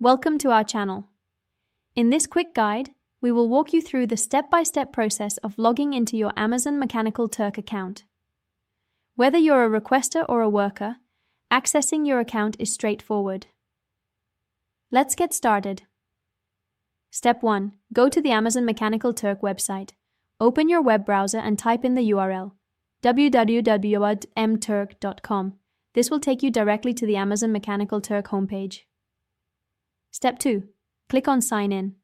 Welcome to our channel. In this quick guide, we will walk you through the step-by-step process of logging into your Amazon Mechanical Turk account. Whether you're a requester or a worker, accessing your account is straightforward. Let's get started. Step 1. Go to the Amazon Mechanical Turk website. Open your web browser and type in the URL www.mturk.com. This will take you directly to the Amazon Mechanical Turk homepage. Step 2. Click on Sign In.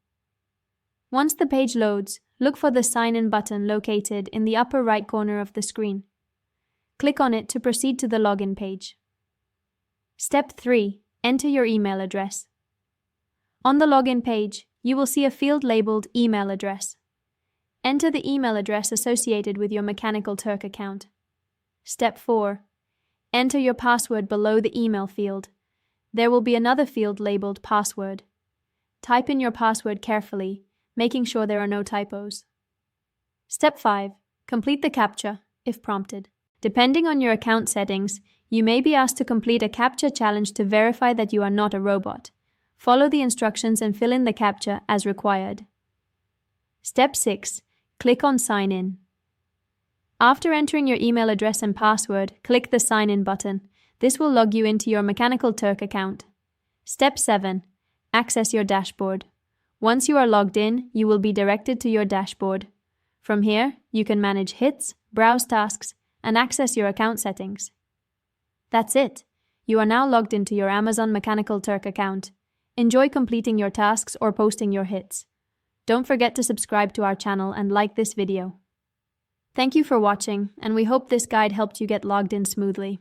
Once the page loads, look for the Sign In button located in the upper right corner of the screen. Click on it to proceed to the login page. Step 3. Enter your email address. On the login page, you will see a field labeled Email Address. Enter the email address associated with your Mechanical Turk account. Step 4. Enter your password below the email field. There will be another field labeled Password. Type in your password carefully, making sure there are no typos. Step 5. Complete the CAPTCHA, if prompted. Depending on your account settings, you may be asked to complete a CAPTCHA challenge to verify that you are not a robot. Follow the instructions and fill in the CAPTCHA as required. Step 6. Click on Sign In. After entering your email address and password, click the Sign In button. This will log you into your Mechanical Turk account. Step 7. Access your dashboard. Once you are logged in, you will be directed to your dashboard. From here, you can manage hits, browse tasks, and access your account settings. That's it. You are now logged into your Amazon Mechanical Turk account. Enjoy completing your tasks or posting your hits. Don't forget to subscribe to our channel and like this video. Thank you for watching, and we hope this guide helped you get logged in smoothly.